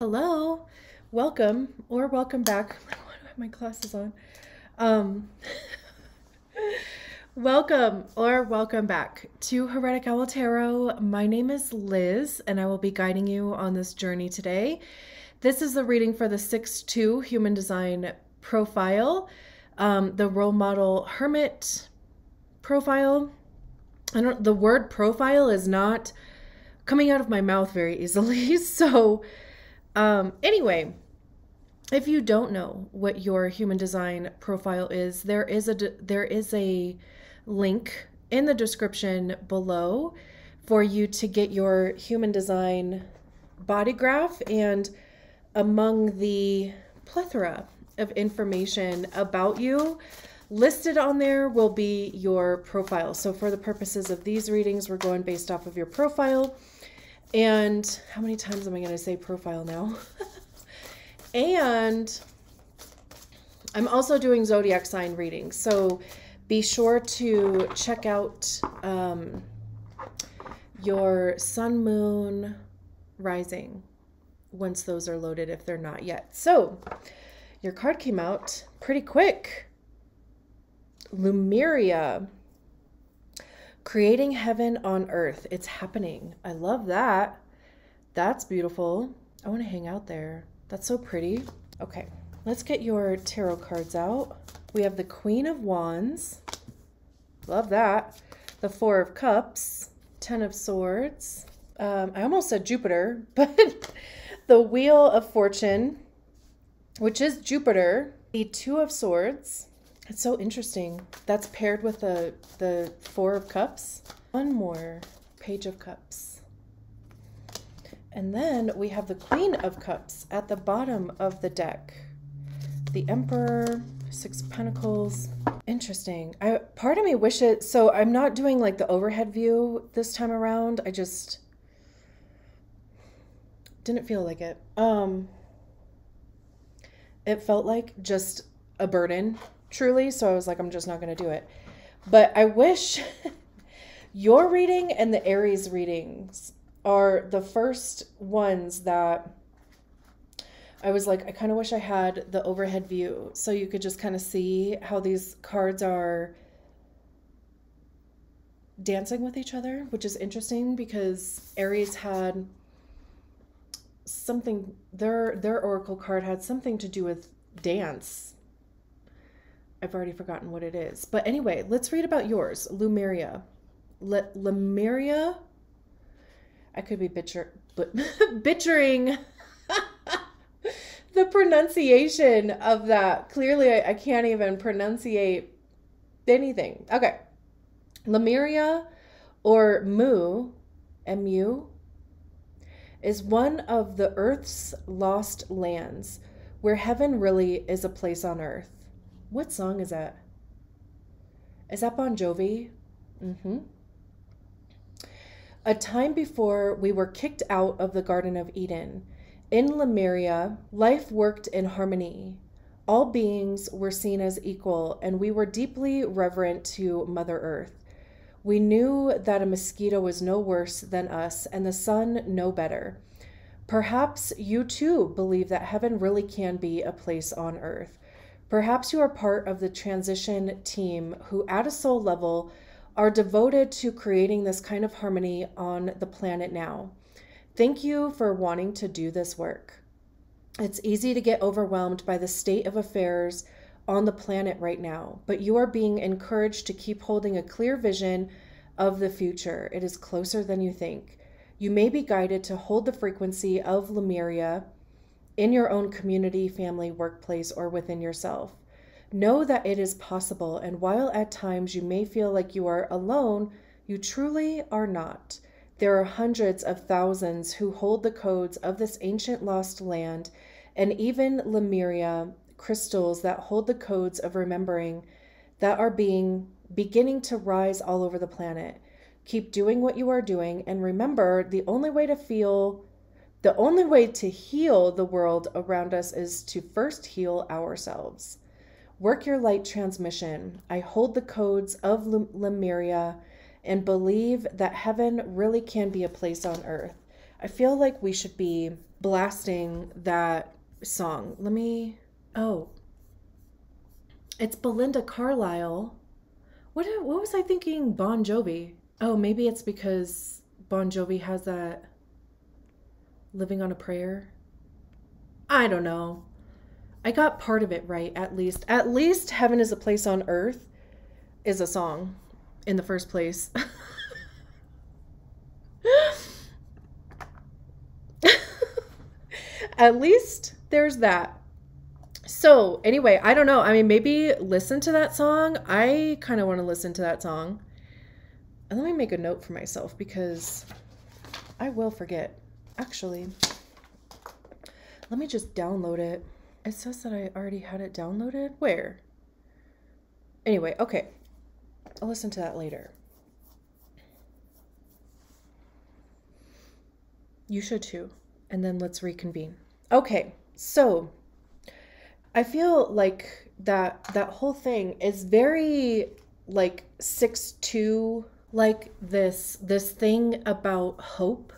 Hello, welcome or welcome back. Why do I have my glasses on? Um, welcome or welcome back to Heretic Owl Tarot. My name is Liz, and I will be guiding you on this journey today. This is the reading for the 6-2 Human Design profile, the role model hermit profile. The word profile is not coming out of my mouth very easily, so. Anyway, if you don't know what your human design profile is, there is a link in the description below for you to get your human design body graph, and among the plethora of information about you listed on there will be your profile. So for the purposes of these readings, we're going based off of your profile. And how many times am I going to say profile now? And I'm also doing zodiac sign readings. So be sure to check out your sun, moon, rising once those are loaded, if they're not yet. So your card came out pretty quick. Lemuria. Creating heaven on earth. It's happening. I love that. That's beautiful. I want to hang out there. That's so pretty. Okay, let's get your tarot cards out. We have the Queen of Wands. Love that. The Four of Cups. 10 of Swords. I almost said Jupiter, but the Wheel of Fortune, which is Jupiter. The Two of Swords. It's so interesting. That's paired with the Four of Cups. One more, Page of Cups. And then we have the Queen of Cups at the bottom of the deck. The Emperor, Six of Pentacles. Interesting. Part of me wishes, so I'm not doing like the overhead view this time around. I just didn't feel like it. It felt like just a burden. Truly, so I was like, I'm just not going to do it. But I wish your reading and the Aries readings are the first ones that I was like, I kind of wish I had the overhead view so you could just kind of see how these cards are dancing with each other, which is interesting because Aries had something, their oracle card had something to do with dance. I've already forgotten what it is. But anyway, let's read about yours. Lemuria. Lemuria. I could be butchering the pronunciation of that. Clearly, I can't even pronunciate anything. Okay. Lemuria, or Mu, M-U, is one of the Earth's lost lands, where heaven really is a place on earth. What song is that? Is that Bon Jovi? Mm-hmm. A time before we were kicked out of the Garden of Eden. In Lemuria, life worked in harmony. All beings were seen as equal, and we were deeply reverent to Mother Earth. We knew that a mosquito was no worse than us, and the sun no better. Perhaps you too believe that heaven really can be a place on earth. Perhaps you are part of the transition team who, at a soul level, are devoted to creating this kind of harmony on the planet now. Thank you for wanting to do this work. It's easy to get overwhelmed by the state of affairs on the planet right now, but you are being encouraged to keep holding a clear vision of the future. It is closer than you think. You may be guided to hold the frequency of Lemuria in your own community, family, workplace, or within yourself. Know that it is possible, and while at times you may feel like you are alone, you truly are not. There are hundreds of thousands who hold the codes of this ancient lost land, and even Lemuria crystals that hold the codes of remembering that are beginning to rise all over the planet. Keep doing what you are doing, and remember, the only way to heal the world around us is to first heal ourselves. Work your light transmission. I hold the codes of Lemuria and believe that heaven really can be a place on earth. I feel like we should be blasting that song. Oh, it's Belinda Carlisle. What was I thinking? Bon Jovi. Oh, maybe it's because Bon Jovi has that Living on a Prayer. I don't know. I got part of it right, at least. At least Heaven is a Place on Earth is a song in the first place. At least there's that. So anyway, I don't know. I mean, maybe listen to that song. I kind of want to listen to that song. And let me make a note for myself because I will forget. Actually, let me just download it. It says that I already had it downloaded. Where? Anyway, okay. I'll listen to that later. You should too. And then let's reconvene. Okay, so I feel like that whole thing is very like 6-2, like this thing about hope.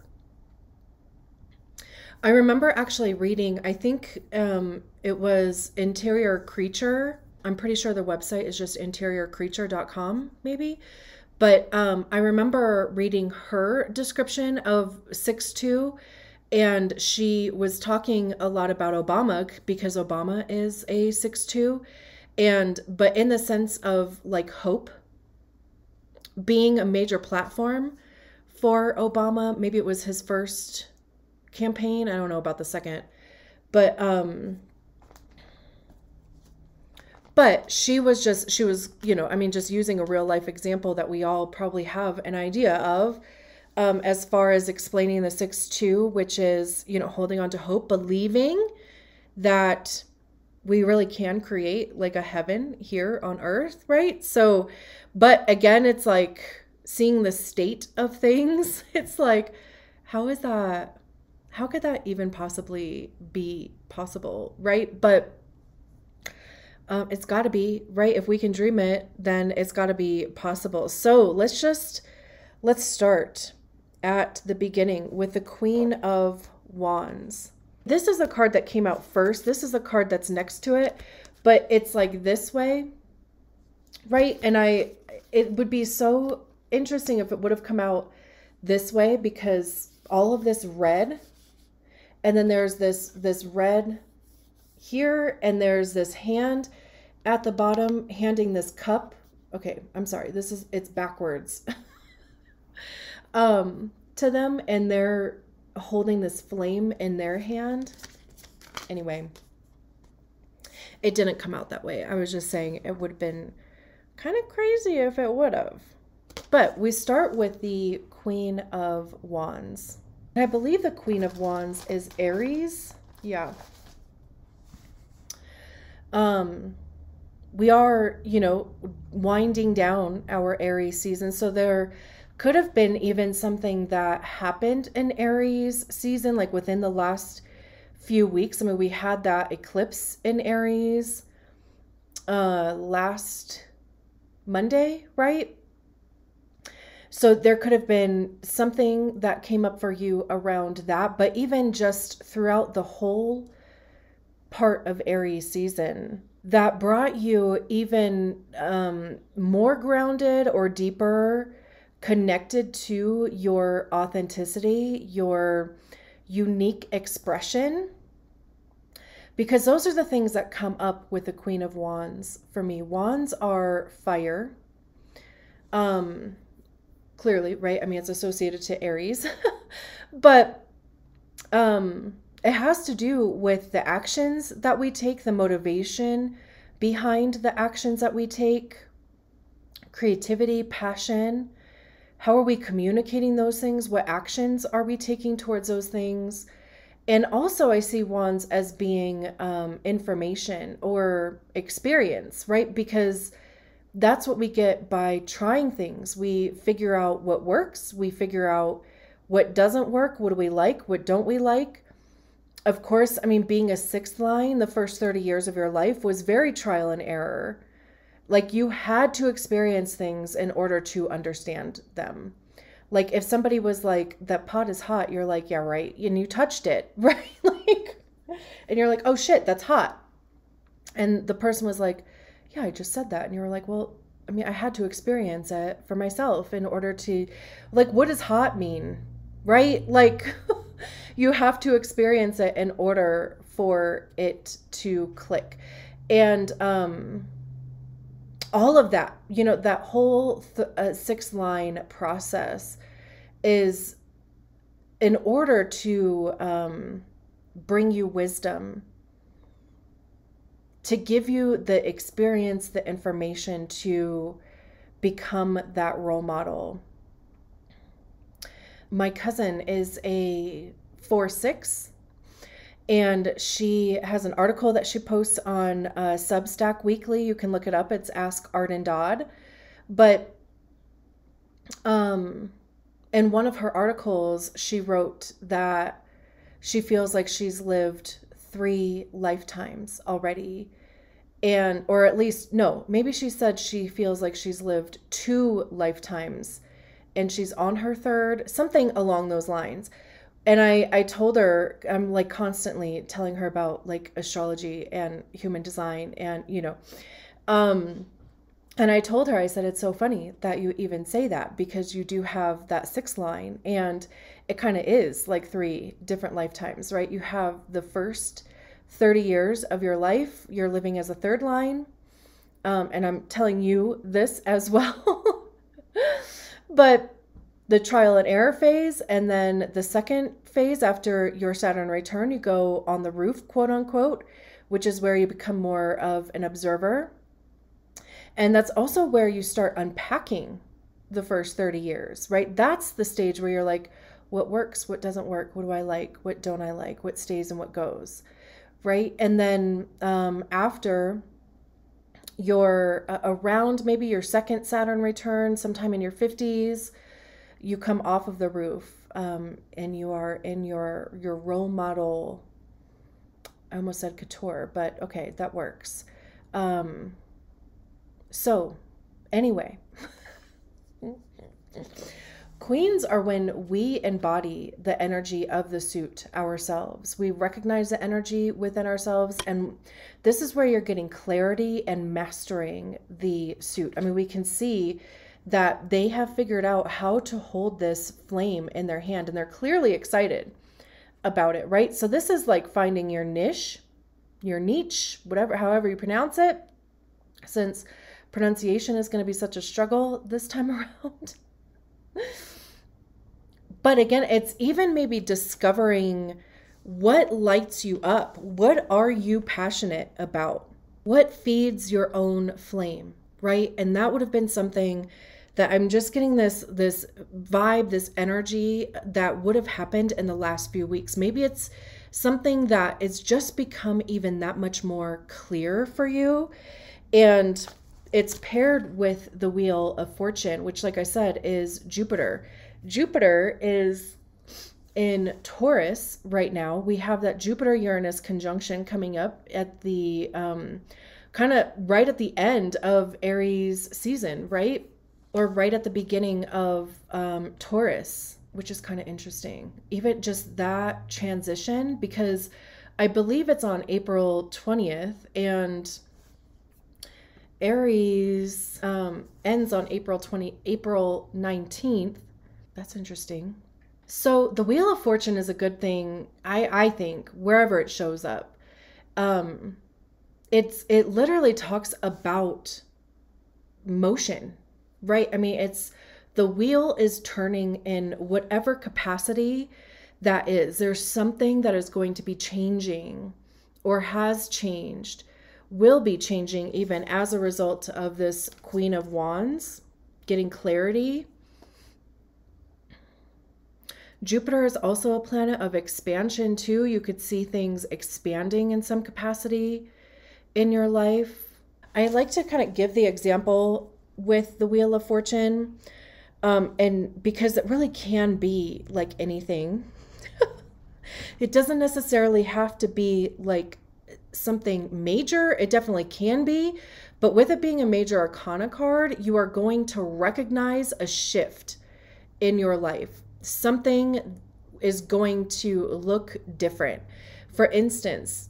I remember actually reading, I think it was Interior Creature. I'm pretty sure the website is just interiorcreature.com maybe. But I remember reading her description of 6-2, and she was talking a lot about Obama because Obama is a 6-2, but in the sense of like hope being a major platform for Obama. Maybe it was his first campaign. I don't know about the second, but she was, I mean, just using a real life example that we all probably have an idea of, as far as explaining the 6-2, which is, holding on to hope, believing that we really can create like a heaven here on earth, right? So, but again, it's like seeing the state of things. It's like, how could that even possibly be possible, right? But it's got to be, right? If we can dream it, then it's got to be possible. So let's start at the beginning with the Queen of Wands. This is the card that came out first. This is the card that's next to it, but it's like this way, right? And it would be so interesting if it would have come out this way, because all of this red, and then there's this red here, and there's this hand at the bottom handing this cup. Okay, I'm sorry. It's backwards. To them, and they're holding this flame in their hand. Anyway, it didn't come out that way. I was just saying it would have been kind of crazy if it would have. But we start with the Queen of Wands. And I believe the Queen of Wands is Aries. Yeah. We are, winding down our Aries season. So there could have been even something that happened in Aries season, like within the last few weeks. I mean, we had that eclipse in Aries last Monday, right? So there could have been something that came up for you around that, but even just throughout the whole part of Aries season, that brought you even more grounded or deeper connected to your authenticity, your unique expression, because those are the things that come up with the Queen of Wands for me. Wands are fire. Clearly, right? I mean, it's associated to Aries, but it has to do with the actions that we take, the motivation behind the actions that we take, creativity, passion. How are we communicating those things? What actions are we taking towards those things? And also I see wands as being information or experience, right? Because that's what we get by trying things. We figure out what works. We figure out what doesn't work. What do we like? What don't we like? Of course, I mean, being a sixth line, the first 30 years of your life was very trial and error. Like, you had to experience things in order to understand them. Like if somebody was like, that pot is hot, you're like, yeah, right. And you touched it, right? Like, and you're like, oh shit, that's hot. And the person was like, yeah, I just said that. And you were like, well, I mean, I had to experience it for myself in order to, like, what does hot mean? Right? Like, you have to experience it in order for it to click. And all of that, you know, that whole 6 line process is in order to bring you wisdom, to give you the experience, the information to become that role model. My cousin is a 4/6, and she has an article that she posts on Substack weekly. You can look it up. It's Ask Art and Dodd. But in one of her articles, she wrote that she feels like she's lived 3 lifetimes already. And, or at least, no, maybe she said she feels like she's lived 2 lifetimes and she's on her 3rd, something along those lines. And I told her, I'm like constantly telling her about like astrology and human design and, you know, and I told her, I said, it's so funny that you even say that because you do have that 6 line and it kind of is like 3 different lifetimes, right? You have the first 30 years of your life, you're living as a 3rd line. And I'm telling you this as well. But the trial and error phase, and then the second phase after your Saturn return, you go on the roof, quote unquote, which is where you become more of an observer. And that's also where you start unpacking the first 30 years, right? That's the stage where you're like, what works, what doesn't work, what do I like, what don't I like, what stays and what goes, right? And then after your around maybe your second Saturn return, sometime in your 50s, you come off of the roof and you are in your role model. I almost said couture, but okay, that works. So anyway, queens are when we embody the energy of the suit ourselves. We recognize the energy within ourselves, and this is where you're getting clarity and mastering the suit. I mean, we can see that they have figured out how to hold this flame in their hand, and they're clearly excited about it, right? So this is like finding your niche, whatever, however you pronounce it, since pronunciation is going to be such a struggle this time around. But again, it's even maybe discovering what lights you up. What are you passionate about? What feeds your own flame, right? And that would have been something that I'm just getting this vibe, this energy that would have happened in the last few weeks. Maybe it's something that it's just become even that much more clear for you. And it's paired with the Wheel of Fortune, which, like I said, is Jupiter. Jupiter is in Taurus right now. We have that Jupiter-Uranus conjunction coming up at the kind of right at the end of Aries season, right? Or right at the beginning of Taurus, which is kind of interesting. Even just that transition, because I believe it's on April 20th and Aries ends on April 19th. That's interesting. So the Wheel of Fortune is a good thing, I think, wherever it shows up. It literally talks about motion, right? I mean, it's the wheel is turning in whatever capacity that is. There's something that is going to be changing or has changed, will be changing even as a result of this Queen of Wands getting clarity. Jupiter is also a planet of expansion too. You could see things expanding in some capacity in your life. I like to kind of give the example with the Wheel of Fortune, and because it really can be like anything. It doesn't necessarily have to be like something major. It definitely can be, but with it being a major arcana card, you are going to recognize a shift in your life. Something is going to look different. For instance,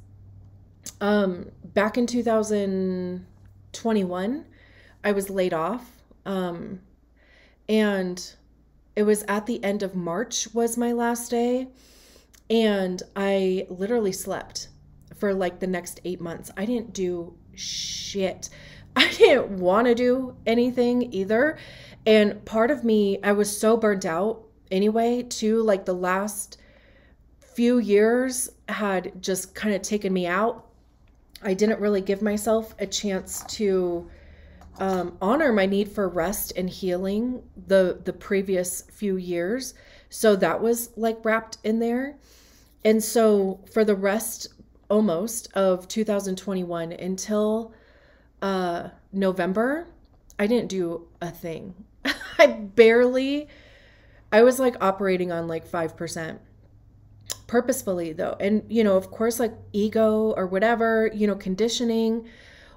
back in 2021, I was laid off. And it was at the end of March was my last day. And I literally slept for like the next 8 months. I didn't do shit. I didn't want to do anything either. And part of me, I was so burnt out anyway, too. Like the last few years had just kind of taken me out. I didn't really give myself a chance to honor my need for rest and healing the previous few years. So that was like wrapped in there. And so for the rest almost of 2021 until November, I didn't do a thing. I was like operating on like 5%. Purposefully though. And, you know, of course, like ego or whatever, you know, conditioning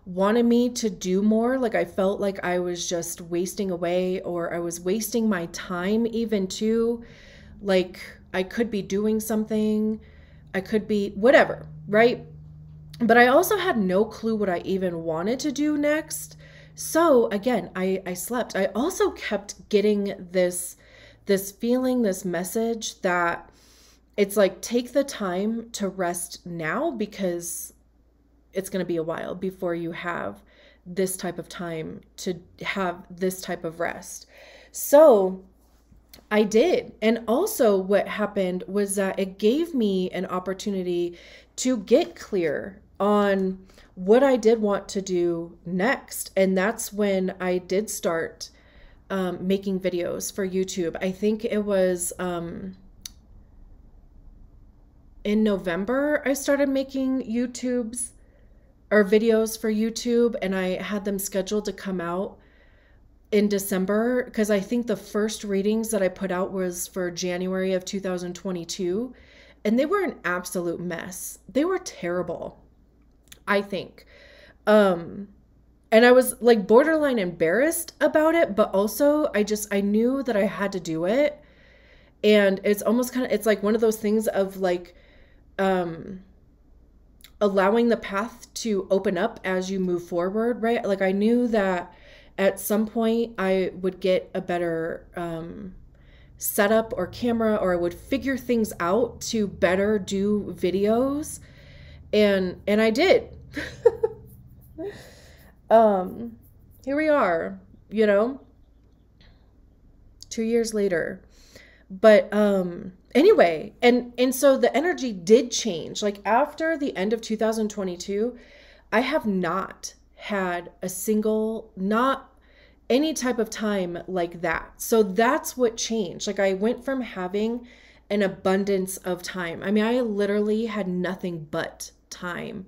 wanted me to do more. Like I felt like I was just wasting away, or I was wasting my time even too. Like I could be doing something, I could be whatever, right? But I also had no clue what I even wanted to do next. So again, I slept. I also kept getting this feeling, this message that it's like, take the time to rest now, because it's going to be a while before you have this type of time to have this type of rest. So I did. And also what happened was that it gave me an opportunity to get clear on what I did want to do next. And that's when I did start making videos for YouTube. I think it was in November I started making videos for YouTube, and I had them scheduled to come out in December, because I think the first readings that I put out was for January of 2022, and they were an absolute mess. They were terrible, I think. And I was like borderline embarrassed about it, but also I knew that I had to do it. And it's almost it's like one of those things of like, allowing the path to open up as you move forward, right? Like I knew that at some point I would get a better setup or camera, or I would figure things out to better do videos. And I did. Here we are, you know, 2 years later. But anyway, and so the energy did change. Like after the end of 2022, I have not had not any type of time like that. So that's what changed. Like I went from having an abundance of time. I mean, I literally had nothing but time,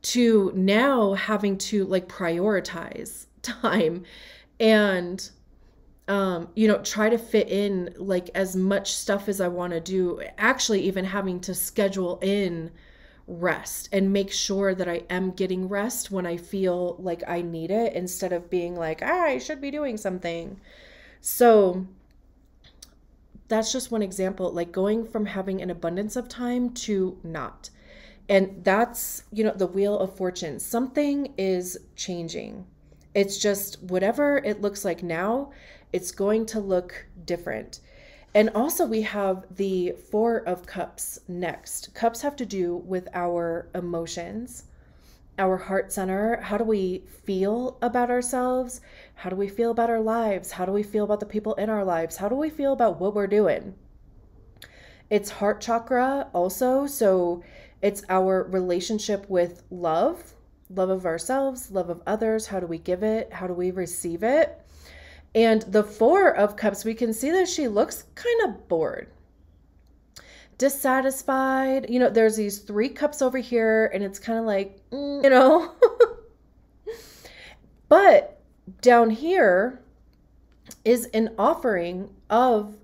to now having to like prioritize time and you know, try to fit in like as much stuff as I want to do, actually even having to schedule in rest and make sure that I am getting rest when I feel like I need it, instead of being like, I should be doing something. So that's just one example, like going from having an abundance of time to not. And that's, you know, the wheel of fortune. Something is changing. It's just whatever it looks like now, it's going to look different. And also we have the 4 of Cups next. Cups have to do with our emotions, our heart center. How do we feel about ourselves? How do we feel about our lives? How do we feel about the people in our lives? How do we feel about what we're doing? It's heart chakra also. So it's our relationship with love of ourselves, love of others. How do we give it? How do we receive it? And the 4 of Cups, we can see that she looks kind of bored, dissatisfied. You know, there's these 3 cups over here, and it's kind of like, you know. But down here is an offering of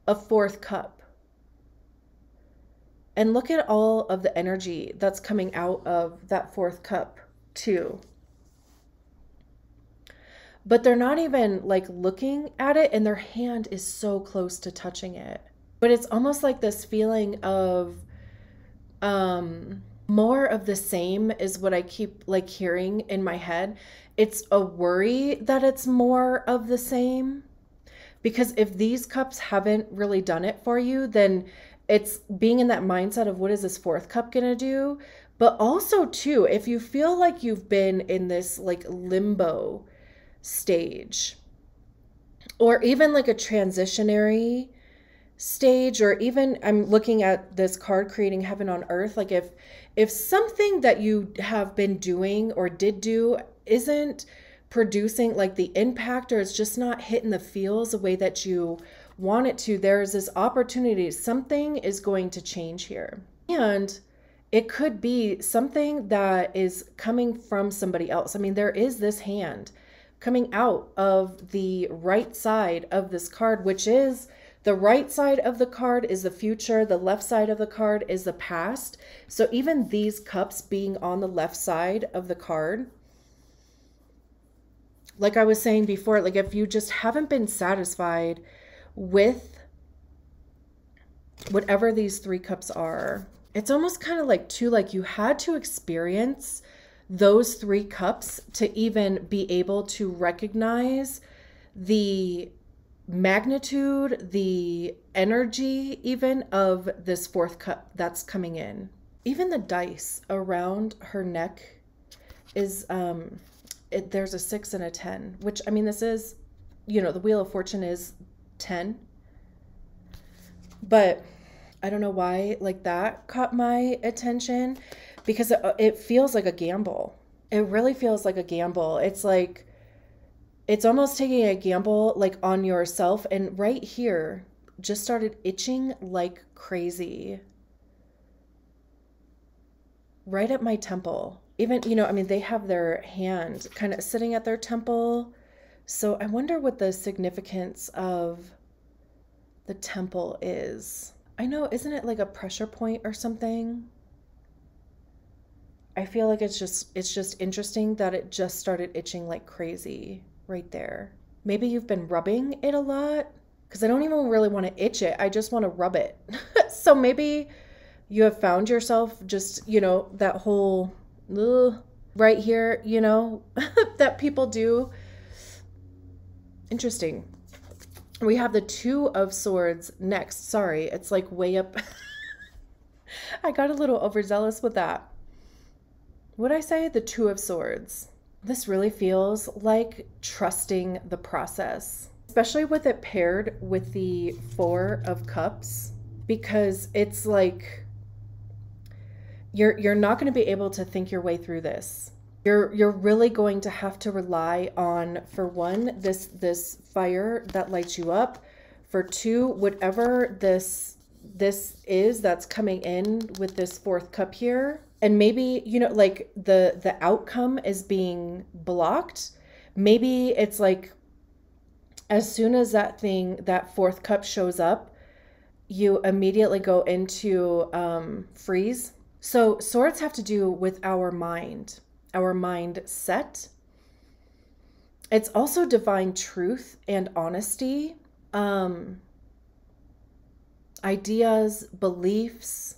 a 4th cup. And look at all of the energy that's coming out of that 4th cup too. but they're not even like looking at it, and their hand is so close to touching it. But it's almost like this feeling of more of the same is what I keep like hearing in my head. It's a worry that it's more of the same, because if these cups haven't really done it for you, then it's being in that mindset of what is this fourth cup gonna do? But also too, if you feel like you've been in this like limbo stage, or even like a transitionary stage, or even I'm looking at this card, creating heaven on earth, like if something that you have been doing or did do isn't producing like the impact, or it's just not hitting the feels the way that you want it to, there's this opportunity. Something is going to change here. And it could be something that is coming from somebody else. I mean, there is this hand coming out of the right side of this card, which is the right side of the card is the future. The left side of the card is the past. So even these cups being on the left side of the card, like I was saying before, like if you just haven't been satisfied with whatever these three cups are, it's almost kind of like too, like you had to experience those three cups to even be able to recognize the magnitude, the energy even of this fourth cup that's coming in. Even the dice around her neck is there's a 6 and a 10, which, I mean, this is, you know, the Wheel of Fortune is 10, but I don't know why like that caught my attention, because it feels like a gamble. It really feels like a gamble. It's like, it's almost taking a gamble like on yourself. And right here just started itching like crazy. Right at my temple. Even, you know, I mean, they have their hand kind of sitting at their temple. So I wonder what the significance of the temple is. I know, isn't it like a pressure point or something? I feel like it's just interesting that it just started itching like crazy right there. Maybe you've been rubbing it a lot, because I don't even really want to itch it. I just want to rub it. So maybe you have found yourself just, you know, that whole right here, you know, that people do. Interesting. We have the Two of Swords next. Sorry, it's like way up. I got a little overzealous with that. What'd I say? The Two of Swords. This really feels like trusting the process, especially with it paired with the Four of Cups, because it's like you're not going to be able to think your way through this. You're really going to have to rely on, for one, this fire that lights you up. For two, whatever this is that's coming in with this fourth cup here. And maybe, you know, like the outcome is being blocked. Maybe it's like as soon as that fourth cup shows up, you immediately go into freeze. So swords have to do with our mind, our mindset. It's also divine truth and honesty, ideas, beliefs.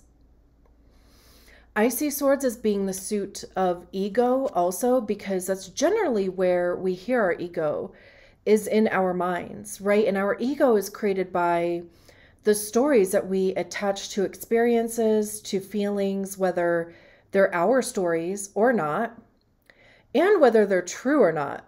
I see swords as being the suit of ego also, because that's generally where we hear our ego is in our minds, right? And our ego is created by the stories that we attach to experiences, to feelings, whether they're our stories or not, and whether they're true or not.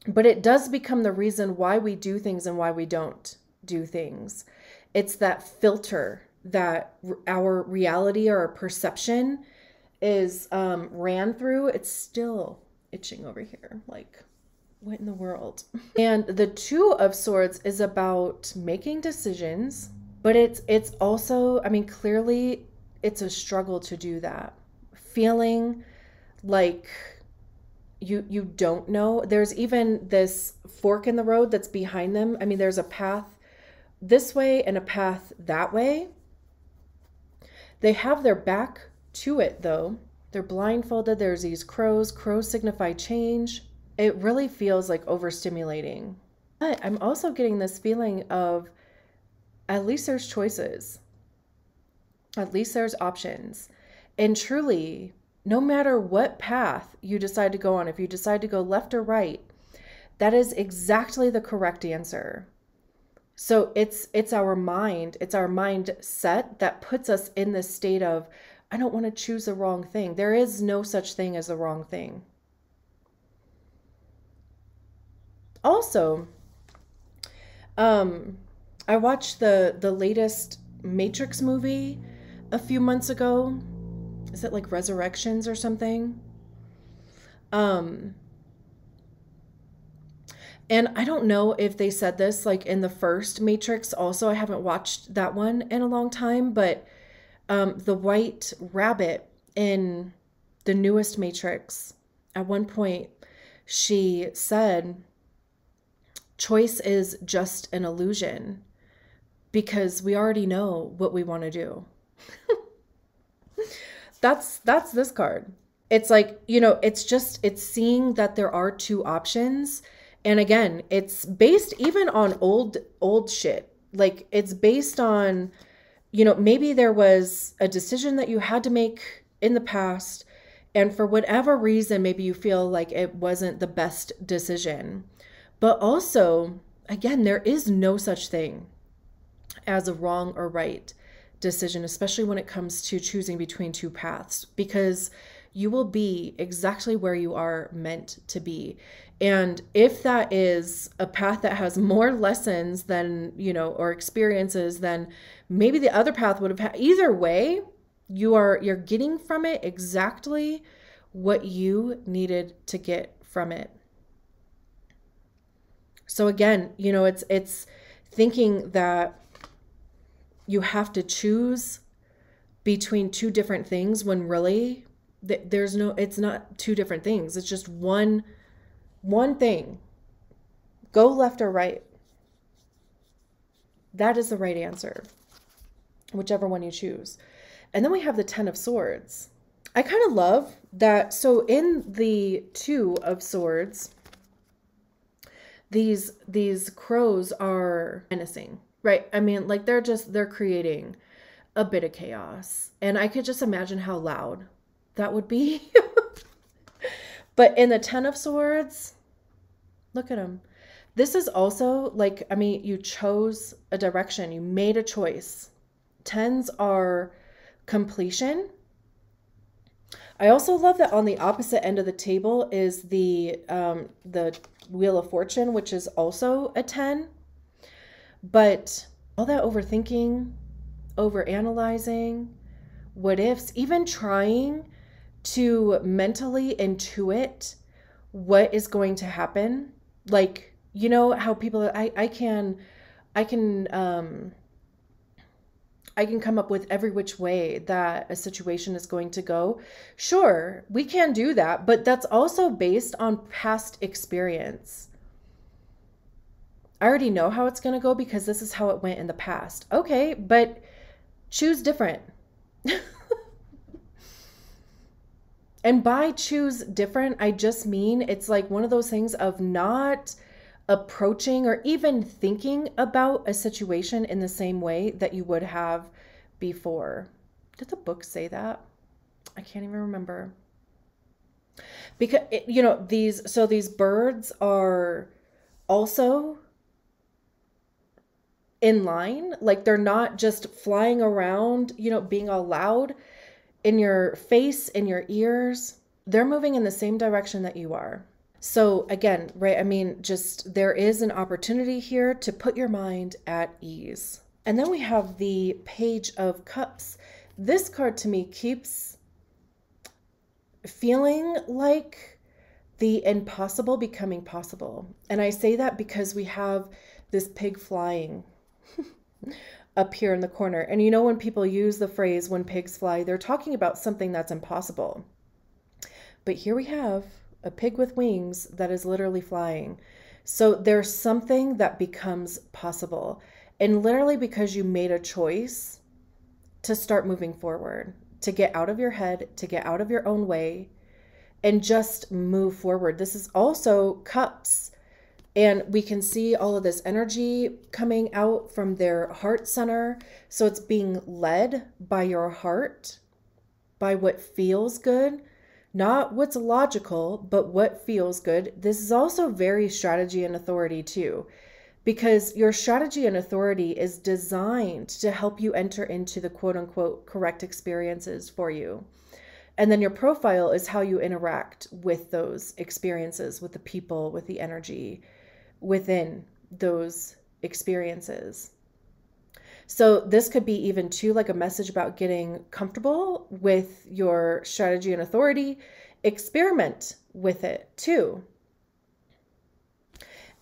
But it does become the reason why we do things and why we don't do things. It's that filter that our reality or our perception is ran through. It's still itching over here. Like, what in the world? And the Two of Swords is about making decisions, but it's also, I mean, clearly it's a struggle to do that. Feeling like you don't know. There's even this fork in the road that's behind them. I mean, there's a path this way and a path that way. They have their back to it though. They're blindfolded. There's these crows. Crows signify change. it really feels like overstimulating. But I'm also getting this feeling of at least there's choices, at least there's options. And truly, no matter what path you decide to go on, if you decide to go left or right, that is exactly the correct answer. So it's our mindset that puts us in this state of, I don't want to choose the wrong thing. There is no such thing as the wrong thing. Also, I watched the latest Matrix movie a few months ago. Is it like Resurrections or something? Um, and I don't know if they said this like in the first Matrix also. I haven't watched that one in a long time, but the white rabbit in the newest Matrix, at one point, she said, choice is just an illusion because we already know what we want to do. That's this card. It's like, it's seeing that there are two options. And again, it's based even on old shit. Like it's based on, maybe there was a decision that you had to make in the past, and for whatever reason, maybe you feel like it wasn't the best decision. But also, again, there is no such thing as a wrong or right decision, especially when it comes to choosing between two paths, because you will be exactly where you are meant to be. And if that is a path that has more lessons than, or experiences, then maybe the other path would have had. Either way, you're getting from it exactly what you needed to get from it. So again, it's thinking that you have to choose between two different things when really it's not two different things. It's just one thing. Go left or right. That is the right answer, whichever one you choose. And then we have the 10 of Swords. I kind of love that. So in the 2 of Swords, these crows are menacing, right? I mean, like they're creating a bit of chaos. And I could just imagine how loud that would be. But in the 10 of Swords, look at them. This is also like, I mean, you chose a direction, you made a choice. 10s are completion. I also love that on the opposite end of the table is the Wheel of Fortune, which is also a 10. But all that overthinking, overanalyzing, what ifs, even trying to mentally intuit what is going to happen. Like, how people, I can come up with every which way that a situation is going to go. Sure, we can do that, but that's also based on past experience. I already know how it's going to go because this is how it went in the past. Okay, but choose different. And by choose different, I just mean it's like one of those things of not approaching or even thinking about a situation in the same way that you would have before. Did the book say that? I can't even remember. Because, these birds are also in line. Like they're not just flying around, being all loud in your face, in your ears. They're moving in the same direction that you are. So again, right, I mean, just there is an opportunity here to put your mind at ease. And then we have the Page of Cups. This card to me keeps feeling like the impossible becoming possible. And I say that because we have this pig flying up here in the corner. And when people use the phrase when pigs fly, they're talking about something that's impossible. But here we have a pig with wings that is literally flying. So there's something that becomes possible. And literally because you made a choice to start moving forward, to get out of your head, to get out of your own way, and just move forward. This is also cups. And we can see all of this energy coming out from their heart center. So it's being led by your heart, by what feels good, not what's logical, but what feels good. This is also very strategy and authority too, because your strategy and authority is designed to help you enter into the quote unquote correct experiences for you. And then your profile is how you interact with those experiences, with the people, with the energy within those experiences. So this could be even too like a message about getting comfortable with your strategy and authority. Experiment with it too.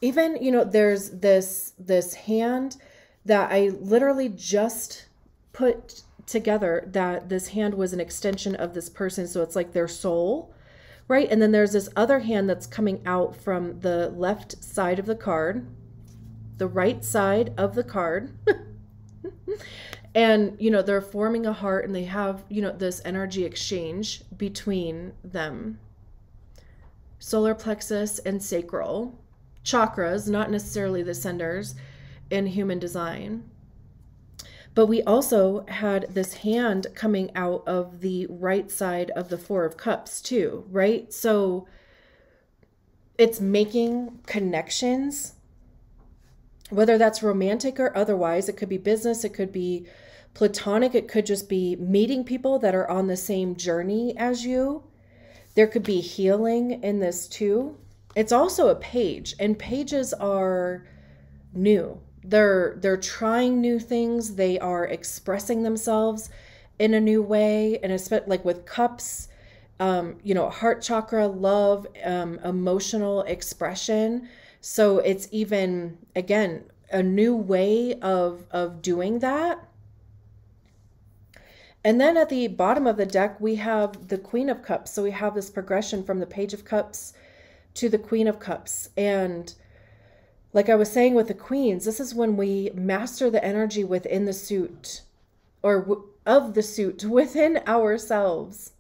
Even, you know, there's this hand that I literally just put together, that this hand was an extension of this person. So it's like their soul, right? And then there's this other hand that's coming out from the left side of the card, the right side of the card. And, you know, they're forming a heart and they have, you know, this energy exchange between them. Solar plexus and sacral chakras, not necessarily the centers in human design. But we also had this hand coming out of the right side of the Four of Cups too, right? So it's making connections, whether that's romantic or otherwise. It could be business, it could be platonic, it could just be meeting people that are on the same journey as you. There could be healing in this too. It's also a page, and pages are new. They're trying new things. They are expressing themselves in a new way. And especially like with cups, you know, heart chakra, love, emotional expression. So it's even, again, a new way of doing that. And then at the bottom of the deck, we have the Queen of Cups. So we have this progression from the Page of Cups to the Queen of Cups. And like I was saying with the queens, this is when we master the energy within the suit, or of the suit within ourselves.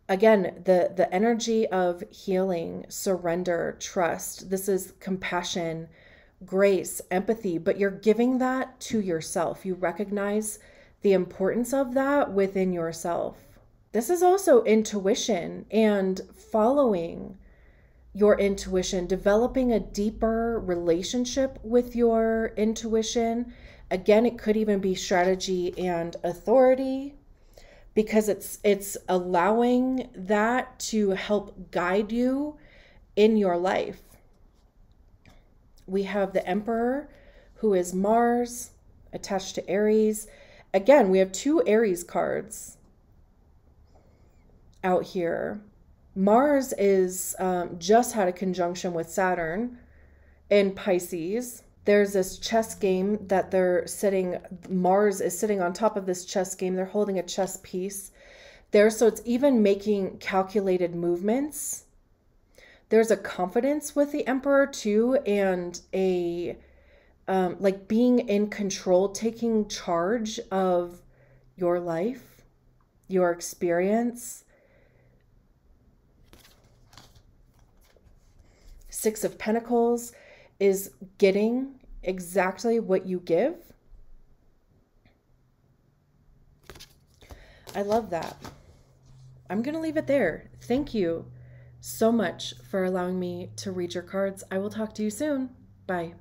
Again, the energy of healing, surrender, trust. This is compassion, grace, empathy, but you're giving that to yourself. You recognize the importance of that within yourself. This is also intuition and following your intuition, developing a deeper relationship with your intuition. Again, it could even be strategy and authority, because it's allowing that to help guide you in your life. We have the Emperor, who is Mars, attached to Aries. Again, we have two Aries cards out here. Mars is just had a conjunction with Saturn in Pisces. There's this chess game that they're sitting, Mars is sitting on top of this chess game. They're holding a chess piece there. So it's even making calculated movements. There's a confidence with the Emperor too, and a like being in control, taking charge of your life, your experience. Six of Pentacles is getting exactly what you give. I love that. I'm going to leave it there. Thank you so much for allowing me to read your cards. I will talk to you soon. Bye.